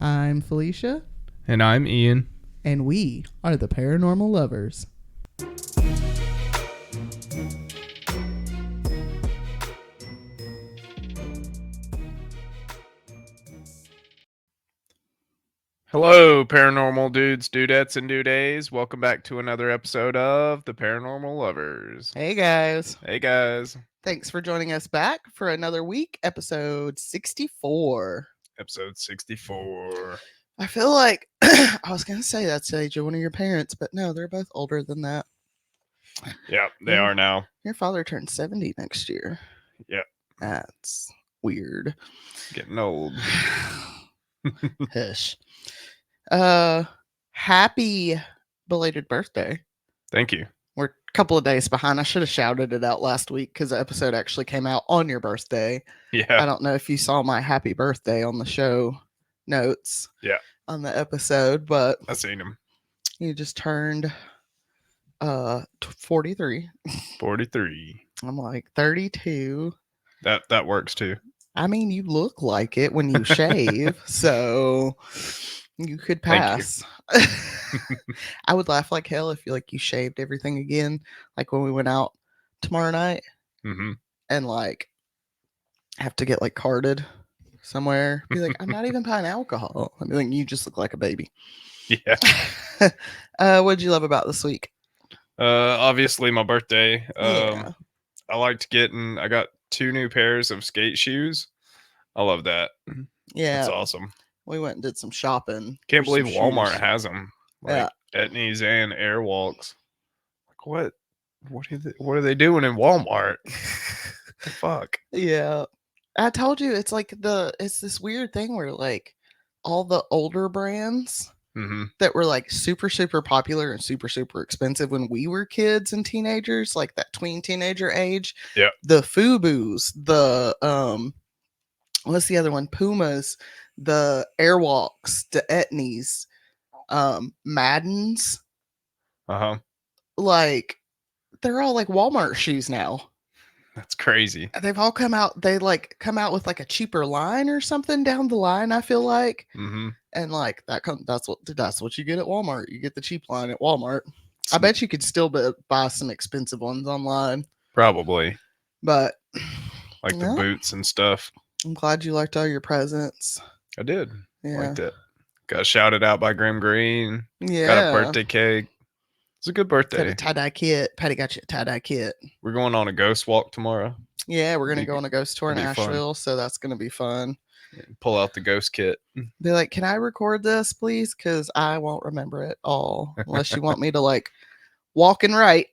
I'm Felicia, And I'm Ian. and we are the Paranormal Lovers. Hello, paranormal dudes, dudettes, and dudays. Welcome back to another episode of the Paranormal Lovers. Hey guys, Hey, guys. thanks for joining us back for another week, episode 64. Episode 64. I feel like I was going to say that's the age of one of your parents, but no, they're both older than that. Yep, they are now. Your father turns 70 next year. Yep. That's weird. Getting old. Hush. Happy belated birthday. Thank you. We're a couple of days behind. I should have shouted it out last week because the episode actually came out on your birthday. I Yeah. don't know if you saw my happy birthday on the show notes. Yeah. On the episode, but I seen him. you just turned 43. 43. I'm like 32. That works too. I mean, you look like it when you shave, so you could Thank you. pass. I would laugh like hell if you shaved everything again, like when we went out tomorrow night Mm-hmm. and have to get carded somewhere. Be like, I'm not even buying alcohol. I mean, you just look like a baby. Yeah. What'd you love about this week? Obviously my birthday. Yeah. I liked getting. I got 2 new pairs of skate shoes. I love that. Yeah. That's awesome. We went and did some shopping. Can't for some believe Walmart shoes. has them. Yeah. Etnies and Airwalks. What? What are they doing in Walmart? The fuck? Yeah. I told you it's it's this weird thing where all the older brands Mm-hmm. that were super, super popular and super, super expensive when we were kids and teenagers, like that tween teenager age. Yeah. The Fubu's, the what's the other one? Pumas, the Airwalks, the Etnies, Maddens. Uh-huh. They're all Walmart shoes now. That's crazy. They've all come out. They come out with a cheaper line or something down the line. I feel like, Mm-hmm. and that's what you get at Walmart. You get the cheap line at Walmart. I bet you could still buy some expensive ones online. Probably. But Like the boots and stuff. I'm glad you liked all your presents. I did. Yeah. Liked it. Got shouted out by Graham Green. Yeah. Got a birthday cake. It's a good birthday. Got a tie-dye kit. Patty got you a tie-dye kit. We're going on a ghost walk tomorrow. Yeah, we're gonna go on a ghost tour in it'll be fun. Asheville, so that's gonna be fun. Pull out the ghost kit. Be like, can I record this, please? Because I won't remember it all unless you want me to walk and write.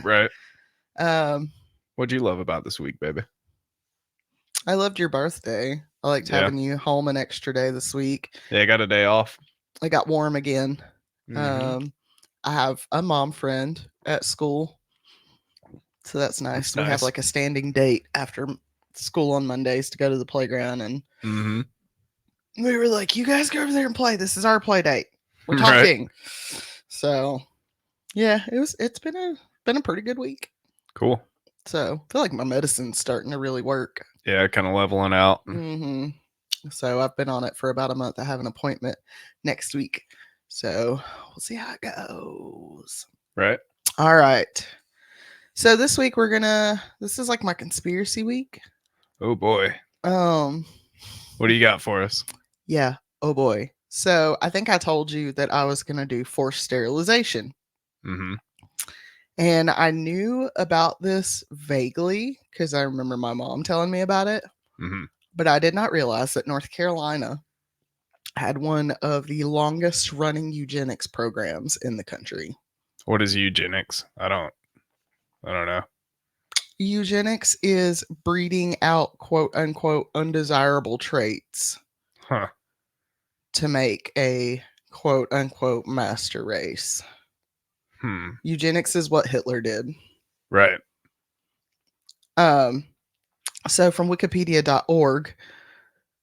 Right. Um, What'd you love about this week, baby? I loved your birthday. I liked having you home an extra day this week. Yeah, I got a day off. I got warm again. Mm-hmm. I have a mom friend at school, so that's nice. We have a standing date after school on Mondays to go to the playground, and Mm-hmm. we were like, "You guys go over there and play. This is our play date. We're talking." Right. So, yeah, it's been a pretty good week. Cool. So I feel like my medicine's starting to really work. Yeah, kind of leveling out. Mm-hmm. So I've been on it for about a month. I have an appointment next week. So we'll see how it goes. Right. All right. So this week this is my conspiracy week. Oh boy. What do you got for us? Yeah. Oh boy. So I think I told you that I was gonna do forced sterilization. Mm-hmm. And I knew about this vaguely because I remember my mom telling me about it. Mm-hmm. But I did not realize that North Carolina had one of the longest running eugenics programs in the country. What is eugenics? I don't know. Eugenics is breeding out quote unquote undesirable traits to make a quote unquote master race. Eugenics is what Hitler did. Right. So from wikipedia.org,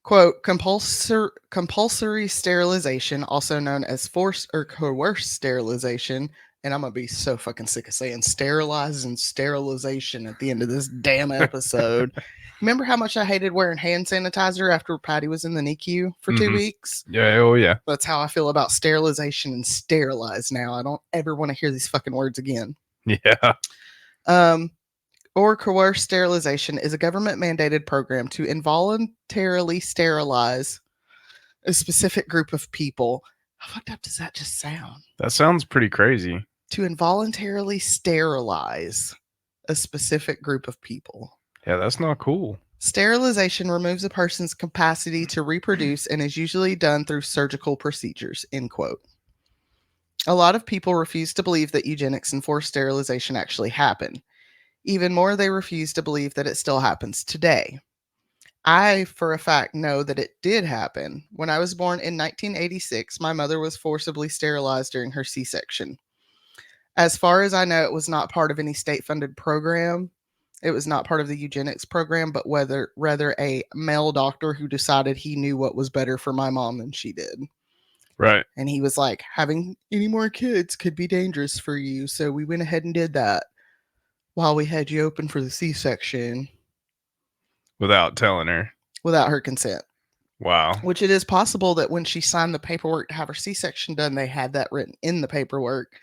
quote, compulsory sterilization, also known as forced or coerced sterilization, And I'm going to be so fucking sick of saying sterilize and sterilization at the end of this damn episode. Remember how much I hated wearing hand sanitizer after Patty was in the NICU for 2 weeks? Yeah, oh yeah. That's how I feel about sterilization and sterilize now. I don't ever want to hear these fucking words again. Yeah. Or coerced sterilization is a government mandated program to involuntarily sterilize a specific group of people. How fucked up does that just sound? That sounds pretty crazy. To involuntarily sterilize a specific group of people. Yeah, that's not cool. Sterilization removes a person's capacity to reproduce and is usually done through surgical procedures, end quote. A lot of people refuse to believe that eugenics and forced sterilization actually happen. Even more, they refuse to believe that it still happens today. I, for a fact, know that it did happen. When I was born in 1986, my mother was forcibly sterilized during her C-section. As far as I know, it was not part of any state-funded program. It was not part of the eugenics program, but rather a male doctor who decided he knew what was better for my mom than she did. Right. And he was like, having any more kids could be dangerous for you. So we went ahead and did that while we had you open for the C-section. Without telling her. Without her consent. Wow. Which it is possible that when she signed the paperwork to have her C-section done, they had that written in the paperwork.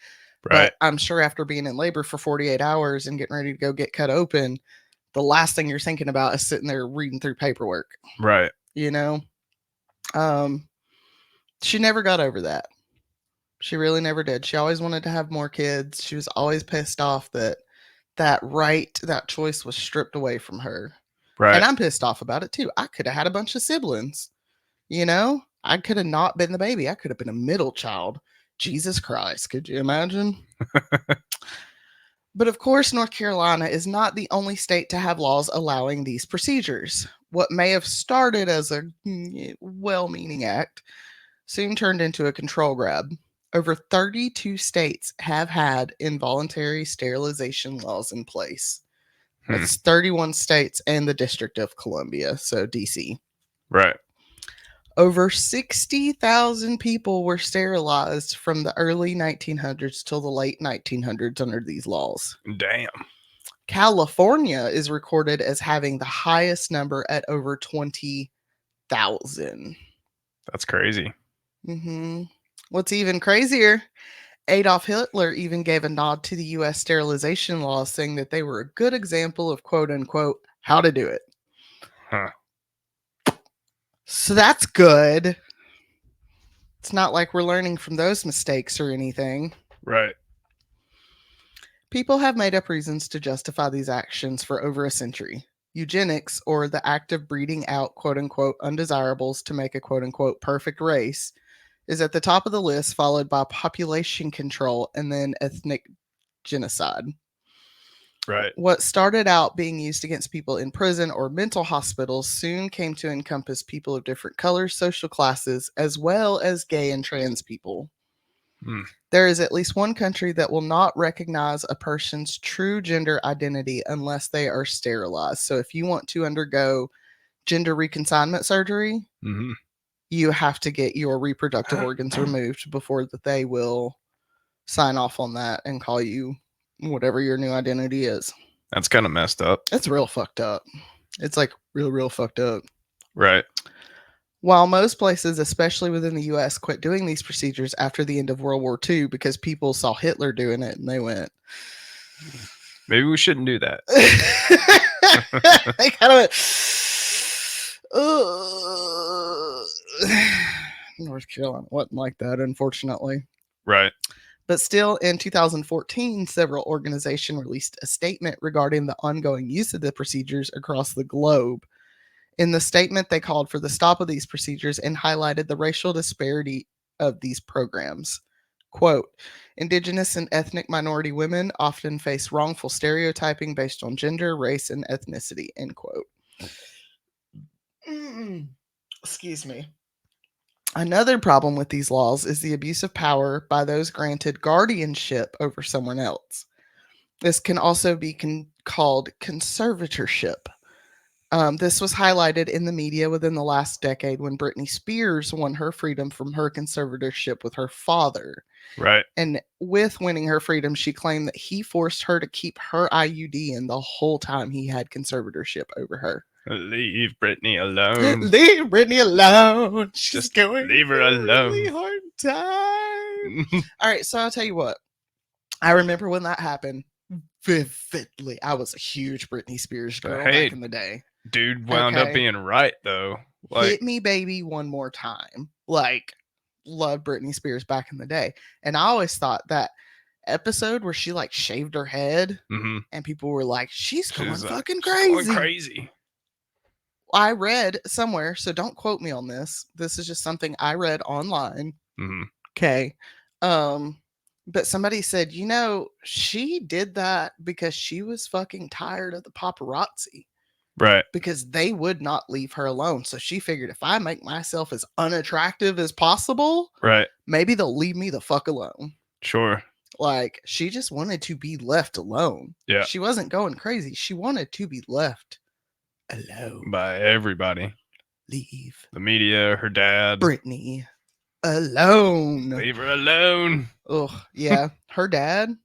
Right. But I'm sure after being in labor for 48 hours and getting ready to go get cut open, the last thing you're thinking about is sitting there reading through paperwork. Right. You know? She never got over that. She really never did. She always wanted to have more kids. She was always pissed off that that choice was stripped away from her. Right. And I'm pissed off about it too. I could have had a bunch of siblings. You know? I could have not been the baby. I could have been a middle child. Jesus Christ, could you imagine? But of course, North Carolina is not the only state to have laws allowing these procedures. What may have started as a well-meaning act soon turned into a control grab. Over 32 states have had involuntary sterilization laws in place. That's 31 states and the District of Columbia, so DC. Right. Over 60,000 people were sterilized from the early 1900s till the late 1900s under these laws. Damn. California is recorded as having the highest number at over 20,000. That's crazy. What's even crazier, Adolf Hitler even gave a nod to the U.S. sterilization laws, saying that they were a good example of quote-unquote how to do it. Huh. So that's good. It's not like we're learning from those mistakes or anything. Right. People have made up reasons to justify these actions for over a century. Eugenics, or the act of breeding out quote-unquote undesirables to make a quote-unquote perfect race, is at the top of the list, followed by population control and then ethnic genocide. Right. What started out being used against people in prison or mental hospitals soon came to encompass people of different colors, social classes, as well as gay and trans people. There is at least one country that will not recognize a person's true gender identity unless they are sterilized. So if you want to undergo gender reconsignment surgery, you have to get your reproductive organs removed before that they will sign off on that and call you whatever your new identity is. That's kind of messed up. It's real fucked up. It's like real fucked up. Right. While most places, especially within the U.S., quit doing these procedures after the end of World War II because people saw Hitler doing it and they went, maybe we shouldn't do that. They kind of went, North Carolina wasn't like that, unfortunately. Right. But still, in 2014, several organizations released a statement regarding the ongoing use of the procedures across the globe. In the statement, they called for the stop of these procedures and highlighted the racial disparity of these programs. Quote, Indigenous and ethnic minority women often face wrongful stereotyping based on gender, race, and ethnicity, end quote. Excuse me. Another problem with these laws is the abuse of power by those granted guardianship over someone else. This can also be called conservatorship. This was highlighted in the media within the last decade when Britney Spears won her freedom from her conservatorship with her father. Right. And with winning her freedom, she claimed that he forced her to keep her IUD in the whole time he had conservatorship over her. Leave Britney alone. Leave Britney alone. She's Just going leave her through a alone. really hard time. All right, so I'll tell you what. I remember when that happened vividly. I was a huge Britney Spears girl Hey, back in the day. dude wound up Okay. being right though. Like, Hit Me Baby One More Time. Like, loved Britney Spears back in the day. And I always thought that episode where she like shaved her head mhm. and people were like, she's going She's fucking she's crazy. going crazy. I read somewhere, so don't quote me on this. This is just something I read online. Mhm. Okay. But somebody said, she did that because she was fucking tired of the paparazzi Right. because they would not leave her alone. So she figured if I make myself as unattractive as possible, Right. maybe they'll leave me the fuck alone. Sure. Like, she just wanted to be left alone. Yeah. She wasn't going crazy. She wanted to be left alone. By everybody. Leave The media, her dad. Britney alone. Leave her alone. Ugh, yeah. Her dad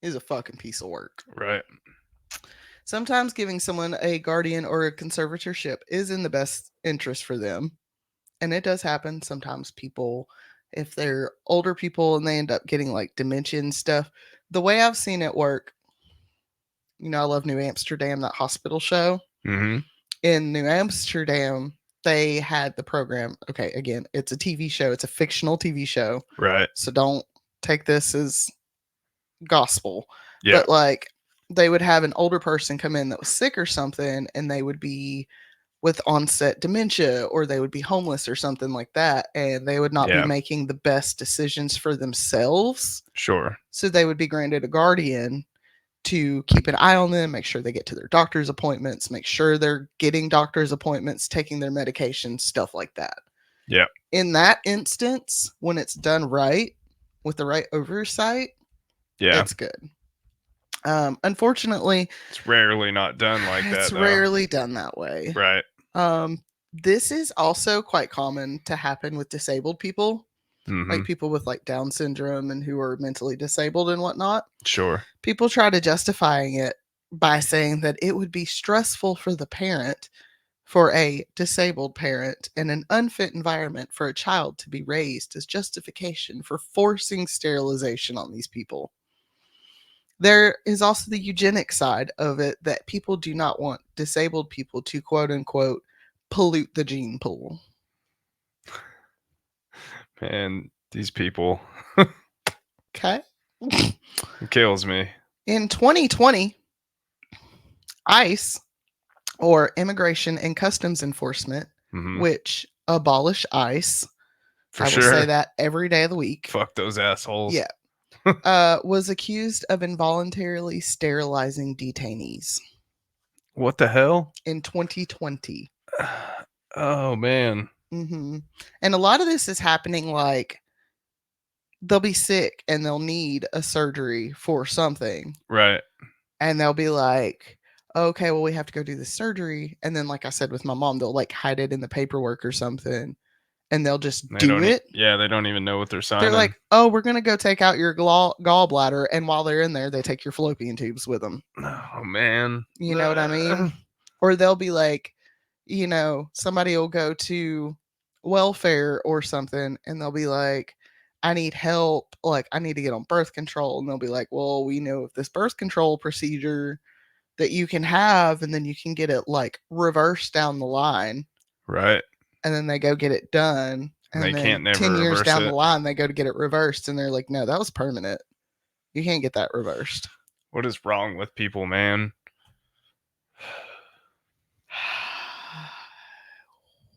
is a fucking piece of work. Right. Sometimes giving someone a guardian or a conservatorship is in the best interest for them. And it does happen. Sometimes people, if they're older people and they end up getting like dementia and stuff, the way I've seen it work, I love New Amsterdam, that hospital show. Mm-hmm. In New Amsterdam, they had the program. Okay, again, it's a TV show. It's a fictional TV show. Right. So don't take this as gospel. Yeah. But like, they would have an older person come in that was sick or something, and they would be with onset dementia, or they would be homeless or something like that, and they would not Yeah. be making the best decisions for themselves. Sure. So they would be granted a guardian to keep an eye on them, make sure they get to their doctor's appointments, make sure they're getting doctor's appointments, taking their medications, stuff like that. Yeah. In that instance, when it's done right, with the right oversight, Yeah. it's good. Unfortunately, it's rarely not done like that. It's rarely done that way. Right. This is also quite common to happen with disabled people, like people with like Down syndrome and who are mentally disabled and whatnot. Sure. People try to justifying it by saying that it would be stressful for the parent, for a disabled parent, in an unfit environment for a child to be raised as justification for forcing sterilization on these people. There is also the eugenic side of it, that people do not want disabled people to quote unquote pollute the gene pool. Man, these people. Okay. It kills me. In 2020, ICE, or Immigration and Customs Enforcement, which abolished ICE. For I will say that every day of the week. Fuck those assholes. Yeah. Was accused of involuntarily sterilizing detainees. What the hell? In 2020. Oh, man. Mm-hmm. And a lot of this is happening like they'll be sick and they'll need a surgery for something. Right. And they'll be like, okay, well, we have to go do the surgery. And then, like I said with my mom, they'll like hide it in the paperwork or something. And they'll just do it. Yeah, they don't even know what they're signing. They're like, oh, we're going to go take out your gallbladder. And while they're in there, they take your fallopian tubes with them. Oh, man. You know what I mean? Or they'll be like, somebody will go to welfare or something and they'll be like, I need help. Like, I need to get on birth control. And they'll be like, well, we know of this birth control procedure that you can have, and then you can get it like reversed down the line. Right. And then they go get it done. And they then can't never 10 years down it. the line, they go to get it reversed. And they're like, no, that was permanent. You can't get that reversed. What is wrong with people, man?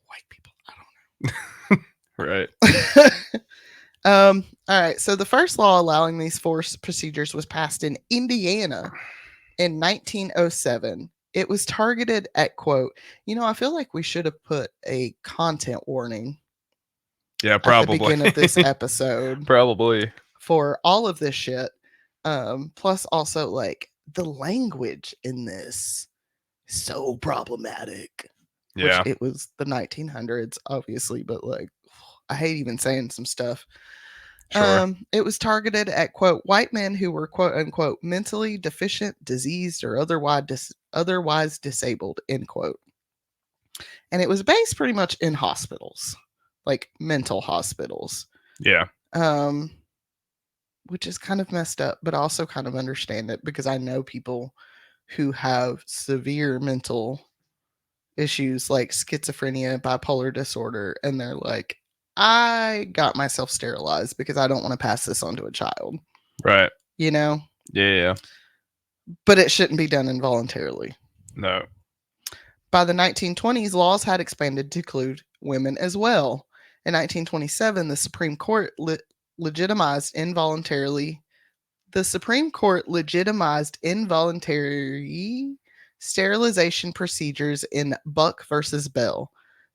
White people. I don't know. Right. All right. So the first law allowing these forced procedures was passed in Indiana in 1907. It was targeted at, quote, I feel like we should have put a content warning. Yeah, probably. At the beginning of this episode. Probably. For all of this shit. Plus also like the language in this So problematic. Which Yeah. it was the 1900s, obviously, but like, I hate even saying some stuff. Sure. It was targeted at, quote, white men who were, quote unquote, mentally deficient, diseased, or otherwise disabled, end quote. And it was based pretty much in hospitals, like mental hospitals, Yeah. um, which is kind of messed up, but I also kind of understand it because I know people who have severe mental issues like schizophrenia, bipolar disorder, and they're like, I got myself sterilized because I don't want to pass this on to a child, Right. you know? Yeah. But it shouldn't be done involuntarily. No. By the 1920s, laws had expanded to include women as well. In 1927, legitimized involuntarily the Supreme Court legitimized involuntary sterilization procedures in Buck versus Bell.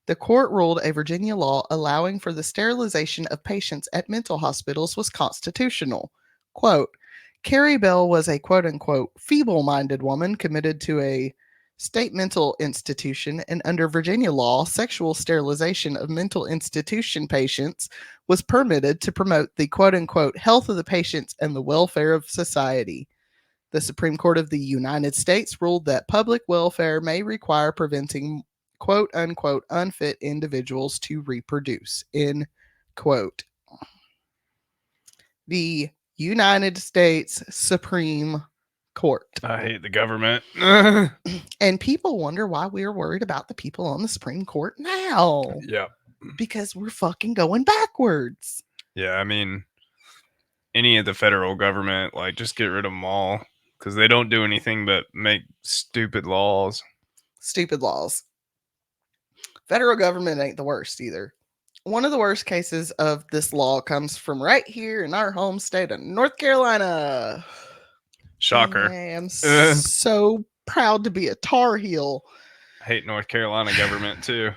The court ruled a Virginia law allowing for the sterilization of patients at mental hospitals was constitutional. Quote, Carrie Bell was a quote unquote feeble minded woman committed to a state mental institution, and under Virginia law, sexual sterilization of mental institution patients was permitted to promote the quote unquote health of the patients and the welfare of society. The Supreme Court of the United States ruled that public welfare may require preventing quote unquote unfit individuals to reproduce. End quote. The United States Supreme Court. I hate the government. And people wonder why we're worried about the people on the Supreme Court now. Yeah. Because we're fucking going backwards. Yeah. I mean, any of the federal government, like, just get rid of them all because they don't do anything but make stupid laws. Stupid laws. Federal government ain't the worst either. One of the worst cases of this law comes from right here in our home state of North Carolina. Shocker. I am I so proud to be a Tar Heel. hate North Carolina government too.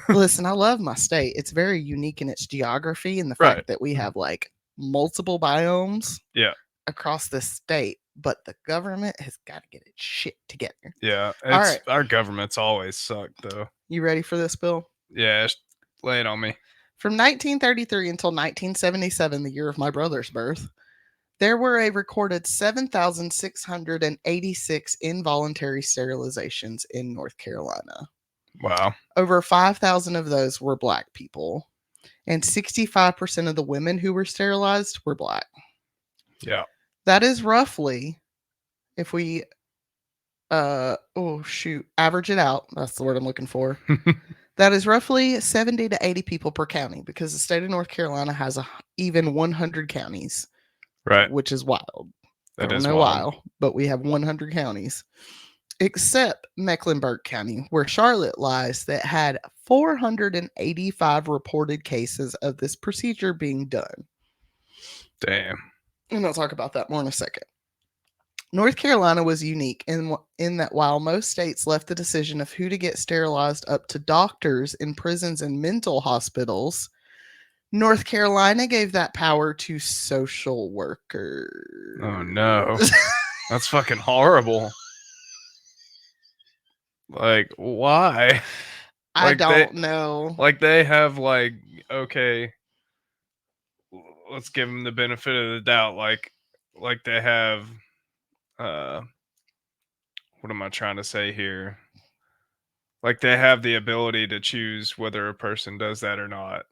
Listen, I love my state. It's very unique in its geography and the Right. fact that we have like multiple biomes Yeah. across the state, but the government has got to get its shit together. Yeah. All It's right, our government's always sucked though. you ready for this, Bill? Yeah. Lay it on me. From 1933 until 1977, the year of my brother's birth, there were a recorded 7,686 involuntary sterilizations in North Carolina. Wow. Over 5,000 of those were black people, and 65% of the women who were sterilized were black. Yeah. That is roughly, if we, average it out, that's the word I'm looking for. That is roughly 70 to 80 people per county because the state of North Carolina has even 100 counties, Right. which is wild. I That don't is know wild. why, but we have 100 counties, except Mecklenburg County, where Charlotte lies, that had 485 reported cases of this procedure being done. Damn. And I'll talk about that more in a second. North Carolina was unique in that while most states left the decision of who to get sterilized up to doctors in prisons and mental hospitals, North Carolina gave that power to social workers. Oh no. That's fucking horrible. Like, why? I Like don't know. they have, like, okay, let's give them the benefit of the doubt. Like they have, uh, what am I trying to say here? Like they have the ability to choose whether a person does that or not.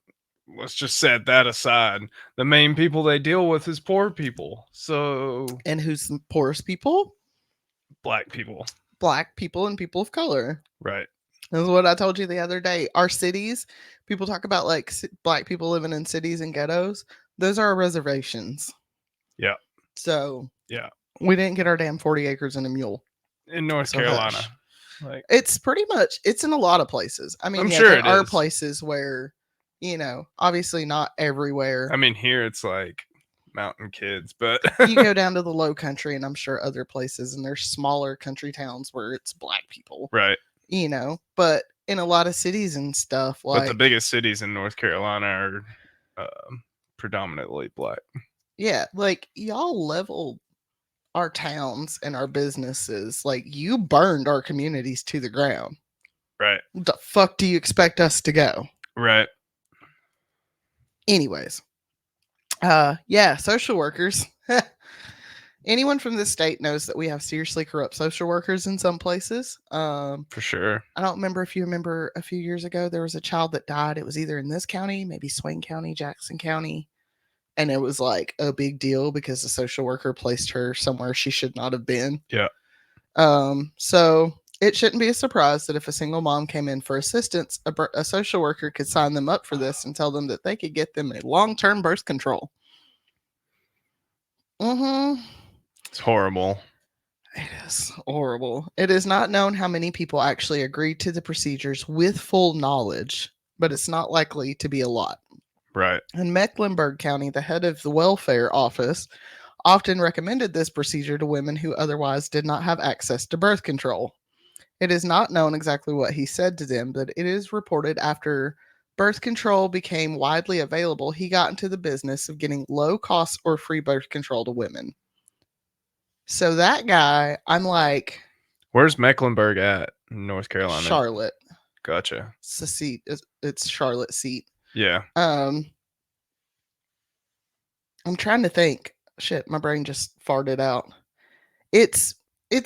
Let's just set that aside. The main people they deal with is poor people. So And who's the poorest people? black people. Black people and people of color. Right. That's what I told you the other day. Our cities, people talk about like black people living in cities and ghettos. Those are our reservations. Yeah. So Yeah. we didn't get our damn 40 acres and a mule. In North So Carolina. hush. Like, It's pretty much, it's in a lot of places. I mean, I'm yeah, sure there it are is. places where, obviously not everywhere. I mean, here it's like mountain kids, but You go down to the low country and I'm sure other places, and there's smaller country towns where it's black people, right. but in a lot of cities and stuff, But the like, biggest cities in North Carolina are predominantly black. yeah, like y'all leveled our towns and our businesses. Like, you burned our communities to the ground. Right. What the fuck do you expect us to go? Right. Anyways, yeah, social workers. Anyone from this state knows that we have seriously corrupt social workers in some places. For sure. I don't remember if you remember a few years ago, there was a child that died. It was either in this county, maybe Swain County, Jackson County. And it was like a big deal because the social worker placed her somewhere she should not have been. Yeah. So it shouldn't be a surprise that if a single mom came in for assistance, a social worker could sign them up for this and tell them that they could get them a long-term birth control. Mm-hmm. It's horrible. It is horrible. It is not known how many people actually agreed to the procedures with full knowledge, but it's not likely to be a lot. Right. In Mecklenburg County, the head of the welfare office often recommended this procedure to women who otherwise did not have access to birth control. It is not known exactly what he said to them, but it is reported after birth control became widely available, he got into the business of getting low cost or free birth control to women. So that guy, I'm like, Where's Mecklenburg at? North Carolina. Charlotte. Gotcha. It's the seat. It's Charlotte seat. Yeah. I'm trying to think. Shit, my brain just farted out. It's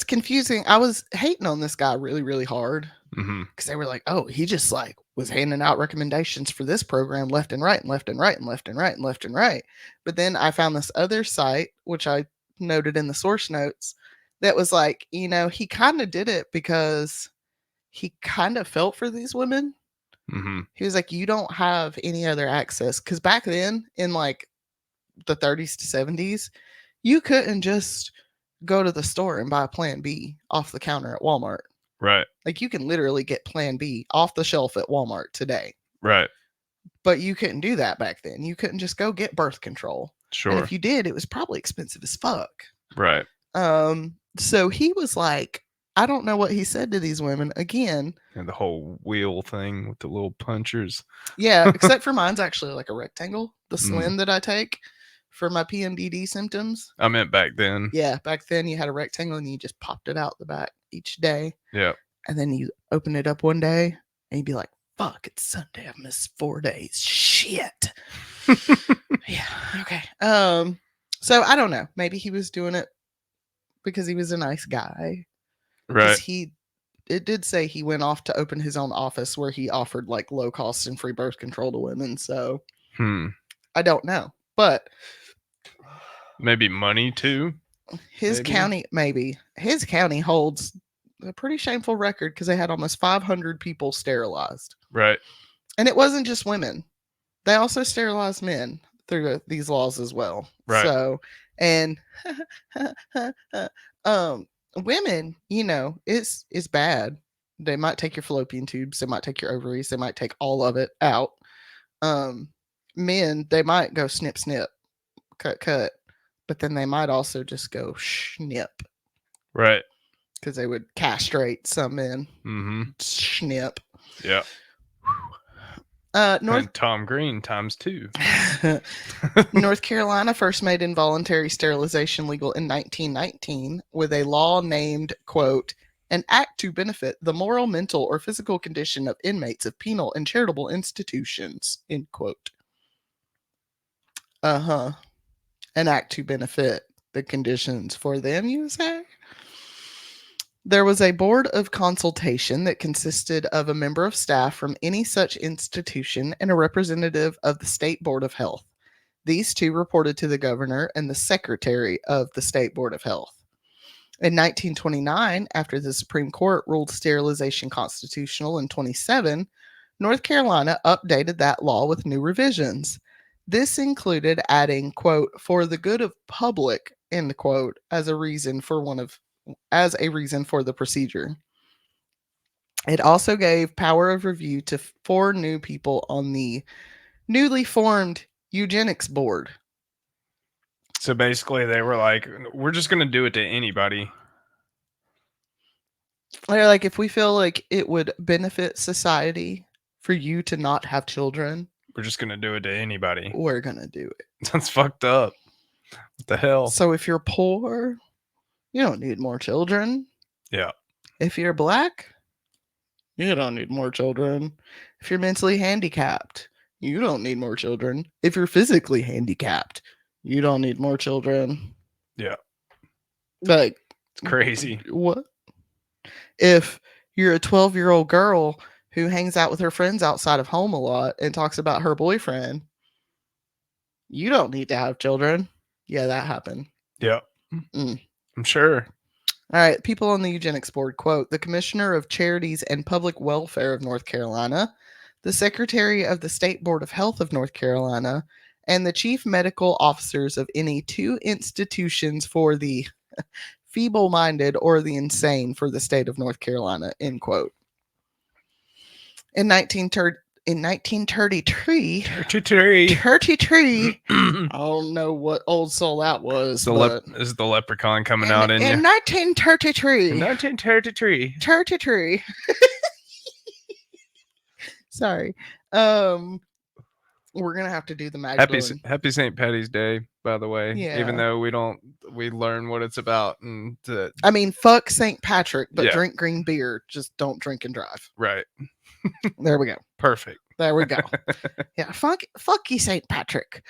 confusing. I was hating on this guy really, really hard Mm-hmm. because they were like, oh, he just like was handing out recommendations for this program left and right and left and right and left and right and left and right. But then I found this other site, which I noted in the source notes, that was like, he kind of did it because he kind of felt for these women. Mm-hmm. He was like, you don't have any other access. Because back then, in like the 30s to 70s, you couldn't just go to the store and buy Plan B off the counter at Walmart. Right. Like, you can literally get Plan B off the shelf at Walmart today. Right. But you couldn't do that back then. You couldn't just go get birth control. Sure. And if you did, it was probably expensive as fuck. Right. So he was like, I don't know what he said to these women. Again, And the whole wheel thing with the little punchers. yeah, except for mine's actually like a rectangle. The slim that I take for my PMDD symptoms. I meant back then. Yeah, back then you had a rectangle and you just popped it out the back each day. Yeah. And then you open it up one day and you'd be like, fuck, it's Sunday. I've missed 4 days. Shit. Yeah. Okay. So I don't know. Maybe he was doing it because he was a nice guy. Right. It did say he went off to open his own office where he offered like low cost and free birth control to women. So I don't know. But maybe money too. His county holds a pretty shameful record because they had almost 500 people sterilized. Right. And it wasn't just women. They also sterilized men through these laws as well. Right. So, and women, it's bad. They might take your fallopian tubes, they might take your ovaries, they might take all of it out. Men, they might go snip, snip, cut, but then they might also just go snip. Right. Because they would castrate some men. Mm-hmm. Snip. Yeah. And Tom Green times 2. North Carolina first made involuntary sterilization legal in 1919 with a law named, quote, an act to benefit the moral, mental, or physical condition of inmates of penal and charitable institutions, end quote. An act to benefit the conditions for them, you say? There was a board of consultation that consisted of a member of staff from any such institution and a representative of the State Board of Health. These two reported to the governor and the secretary of the State Board of Health. In 1929, after the Supreme Court ruled sterilization constitutional in 27, North Carolina updated that law with new revisions. This included adding, quote, for the good of public, end quote, as a reason for the procedure. It also gave power of review to 4 new people on the newly formed Eugenics board. So basically they were like, we're just going to do it to anybody. They're like, if we feel like it would benefit society for you to not have children, we're just going to do it to anybody. We're going to do it. That's fucked up. What the hell? So if you're poor, You don't need more children. Yeah. If you're black, you don't need more children. If you're mentally handicapped, you don't need more children. If you're physically handicapped, you don't need more children. Yeah. Like, It's crazy. what? If you're a 12-year-old girl who hangs out with her friends outside of home a lot and talks about her boyfriend, you don't need to have children. Yeah, that happened. Yeah. Mm. I'm sure. All right, people on the Eugenics Board quote the Commissioner of Charities and Public Welfare of North Carolina, the Secretary of the State Board of Health of North Carolina, and the chief medical officers of any two institutions for the feeble minded or the insane for the state of North Carolina, end quote. In 1933, 33, I don't know what old soul that was, but Is the leprechaun coming out in you? in 1933, 1933. 33. Sorry. We're gonna have to do the Magdalene. Happy St. Patty's Day, by the way. Yeah. Even though we learn what it's about and I mean, fuck St. Patrick, but Yeah. drink green beer. Just don't drink and drive. right. There we go. Perfect. There we go. Yeah, fuck you, St. Patrick.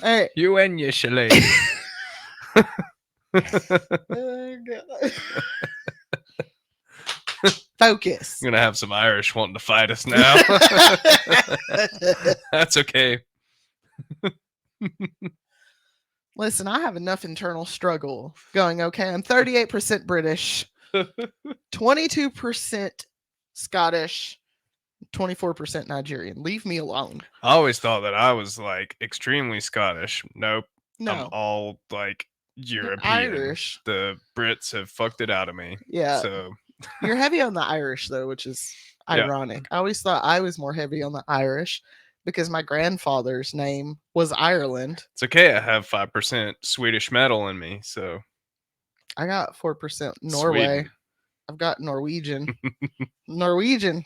All right. You and your chalet. Oh, God. Focus. I'm gonna have some Irish wanting to fight us now. That's okay. Listen, I have enough internal struggle going, okay? I'm 38% British, 22% Scottish, 24% Nigerian. Leave me alone. I always thought that I was like extremely Scottish. Nope. I'm No, all like European. Irish. The Brits have fucked it out of me. Yeah. So You're heavy on the Irish, though, which is Yeah. ironic. I always thought I was more heavy on the Irish because my grandfather's name was Ireland. it's okay. I have 5% Swedish metal in me. So I got 4% Norway. Sweden. I've got Norwegian. Norwegian.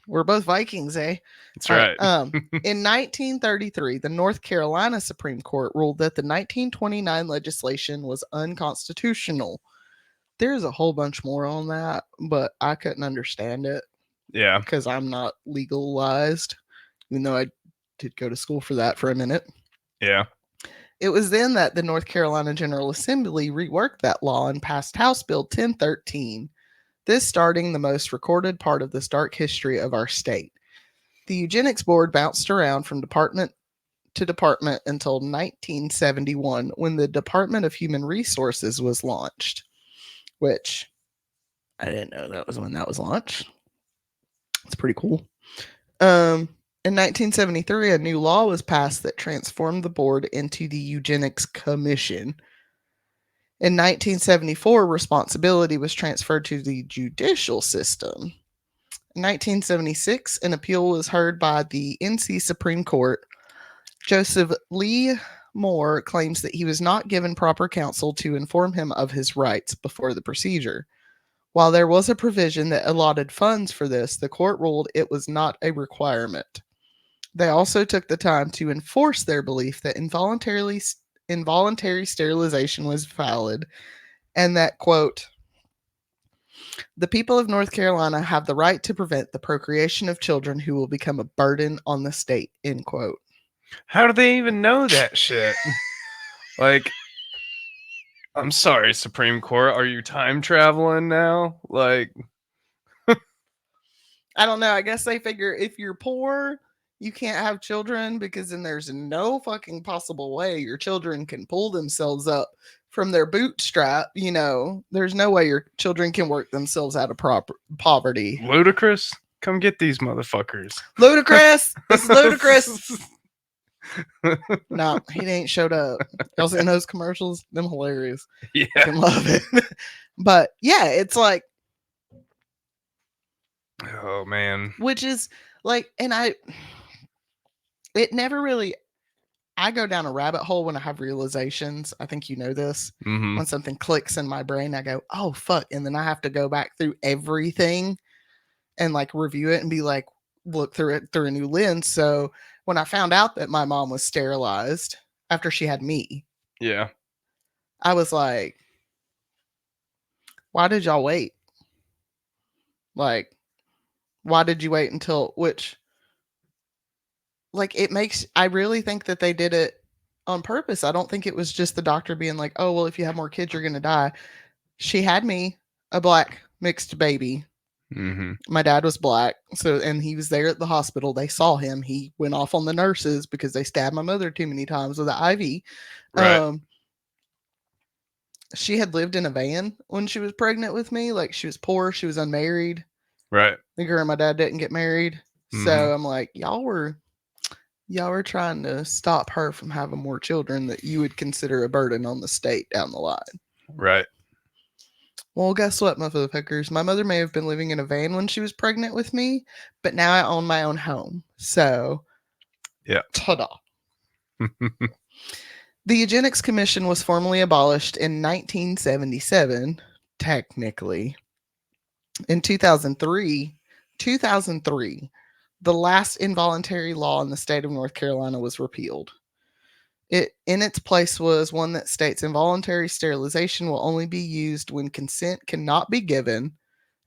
We're both Vikings, eh? That's right. In 1933, the North Carolina Supreme Court ruled that the 1929 legislation was unconstitutional. There's a whole bunch more on that, but I couldn't understand it Yeah. because I'm not legalized, even though I did go to school for that for a minute. Yeah. It was then that the North Carolina General Assembly reworked that law and passed House Bill 1013, this starting the most recorded part of this dark history of our state. The Eugenics Board bounced around from department to department until 1971 when the Department of Human Resources was launched, which I didn't know that was when that was launched. It's pretty cool. In 1973, a new law was passed that transformed the board into the Eugenics Commission. In 1974, responsibility was transferred to the judicial system. In 1976, an appeal was heard by the NC Supreme Court. Joseph Lee Moore claims that he was not given proper counsel to inform him of his rights before the procedure. While there was a provision that allotted funds for this, the court ruled it was not a requirement. They also took the time to enforce their belief that involuntary sterilization was valid and that, quote, the people of North Carolina have the right to prevent the procreation of children who will become a burden on the state, end quote. How do they even know that shit? Like, I'm sorry, Supreme Court. Are you time traveling now? Like, I don't know. I guess they figure if you're poor, you can't have children because then there's no fucking possible way your children can pull themselves up from their bootstrap. You know, there's no way your children can work themselves out of poverty. ludicrous. Come get these motherfuckers. Ludicrous. It's ludicrous. No, he ain't showed up. Y'all seen those commercials? Them hilarious. Yeah. I love it. But yeah, it's like, oh man. which is like, and it never really, I go down a rabbit hole when I have realizations. I think you know this. Mm-hmm. When something clicks in my brain, I go, oh, fuck. And then I have to go back through everything and like review it and be like, look through it through a new lens. So when I found out that my mom was sterilized after she had me, Yeah. I was like, why did y'all wait? Like, why did you wait until which like it makes I really think that they did it on purpose. I don't think it was just the doctor being like, "Oh, well, if you have more kids, you're going to die." She had me, a black mixed baby. Mm-hmm. My dad was black, so and he was there at the hospital. They saw him. He went off on the nurses because they stabbed my mother too many times with an IV. Right. Um, she had lived in a van when she was pregnant with me. Like she was poor, she was unmarried. Right. The girl and my dad didn't get married, Mm-hmm. so I'm like, y'all were trying to stop her from having more children that you would consider a burden on the state down the line. Right. Well, guess what, motherfuckers? My mother may have been living in a van when she was pregnant with me, but now I own my own home. So, Yeah. ta-da. The Eugenics Commission was formally abolished in 1977, technically. In 2003, the last involuntary law in the state of North Carolina was repealed. It in its place was one that states involuntary sterilization will only be used when consent cannot be given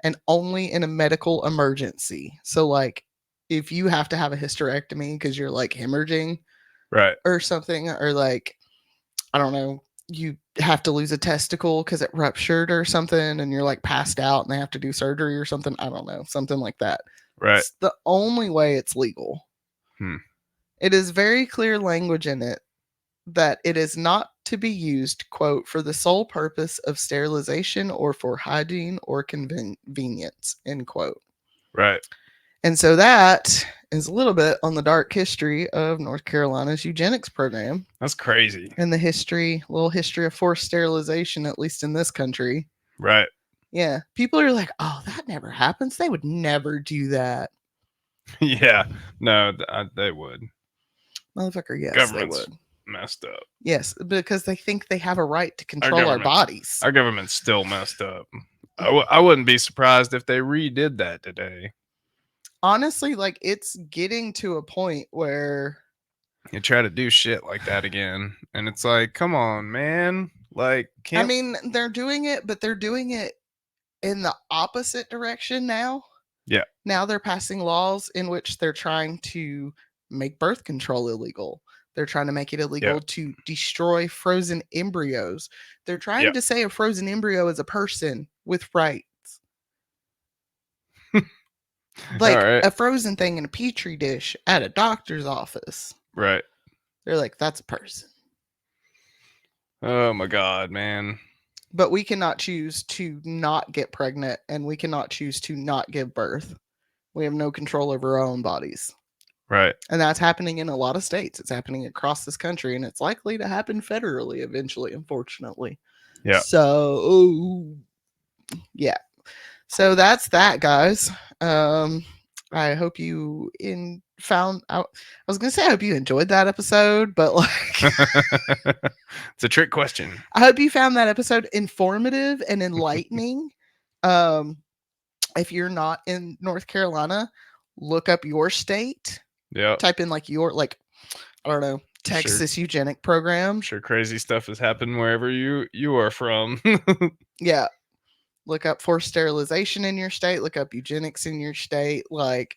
and only in a medical emergency. So like if you have to have a hysterectomy because you're like hemorrhaging Right. or something, or like I don't know, you have to lose a testicle because it ruptured or something and you're like passed out and they have to do surgery or something. I don't know, something like that. Right. It's the only way it's legal. Hmm. It is very clear language in it that it is not to be used, quote, for the sole purpose of sterilization or for hygiene or convenience, end quote. Right. And so that is a little bit on the dark history of North Carolina's eugenics program That's crazy. and the little history of forced sterilization, at least in this country. Right. Yeah. People are like, oh, that never happens. They would never do that. Yeah. No, they would. Motherfucker, yes, they Government's would. messed up. Yes, because they think they have a right to Our control our government. bodies. Our government's still messed up. I wouldn't be surprised if they redid that today. Honestly, like it's getting to a point where You try to do shit like that again, and it's like, come on, man. Like, I can't. mean, they're doing it, but they're doing it in the opposite direction now. Yeah. Now they're passing laws in which they're trying to make birth control illegal. They're trying to make it illegal Yeah. to destroy frozen embryos. They're trying Yeah. to say a frozen embryo is a person with rights. All Like right. a frozen thing in a petri dish at a doctor's office. Right. They're like, that's a person. Oh my god, man. But we cannot choose to not get pregnant and we cannot choose to not give birth. We have no control over our own bodies. Right. And that's happening in a lot of states. It's happening across this country and it's likely to happen federally eventually, unfortunately. Yeah. So, yeah. So that's that, guys. I hope you found out. I was gonna say I hope you enjoyed that episode, but like It's a trick question. I hope you found that episode informative and enlightening. Um, if you're not in North Carolina, look up your state. Yeah. Type in like your I don't know, Texas eugenic program. I'm sure crazy stuff has happened wherever you are from. Yeah. Look up forced sterilization in your state, look up eugenics in your state. Like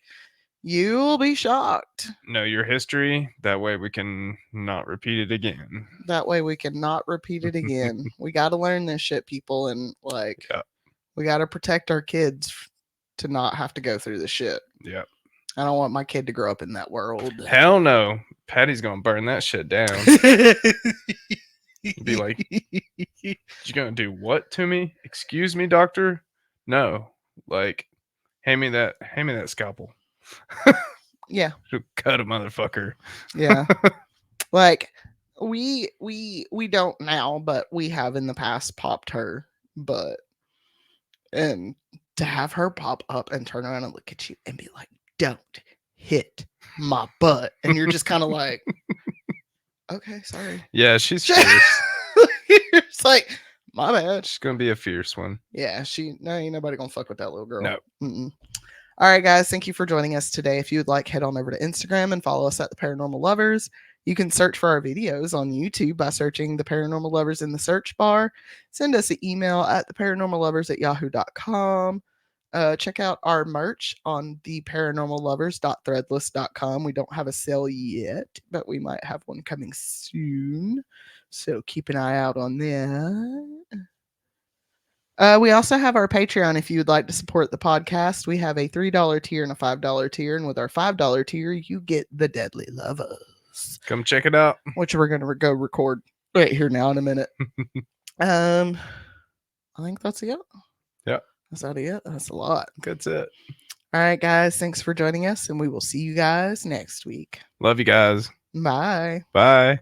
you'll be shocked. Know your history. That way we can not repeat it again. That way we cannot repeat it again. We got to learn this shit, people, and like Yeah. we got to protect our kids to not have to go through the shit. Yeah. I don't want my kid to grow up in that world. Hell no. Patty's gonna burn that shit down. Be like, you gonna do what to me? Excuse me, doctor? No. Like, hand me that scalpel. Yeah. Cut a motherfucker. Yeah. Like we don't now, but we have in the past popped her butt. And to have her pop up and turn around and look at you and be like, "Don't hit my butt." And you're just kind of like, "Okay, sorry." Yeah, she's fierce. It's like, "My bad." She's gonna be a fierce one. Yeah, ain't nobody gonna fuck with that little girl. No. Mm-mm. All right, guys, thank you for joining us today. If you would like, head on over to Instagram and follow us at the Paranormal Lovers. You can search for our videos on YouTube by searching the Paranormal Lovers in the search bar. Send us an email at theparanormallovers@yahoo.com. Check out our merch on theparanormallovers.threadless.com. We don't have a sale yet, but we might have one coming soon. So keep an eye out on that. We also have our Patreon if you would like to support the podcast. We have a $3 tier and a $5 tier. And with our $5 tier, you get the Deadly Lovers, Come check it out. which we're going to go record right here now in a minute. I think that's it. Yeah. Is that it? That's a lot. That's it. All right, guys. Thanks for joining us, and we will see you guys next week. Love you guys. Bye. Bye.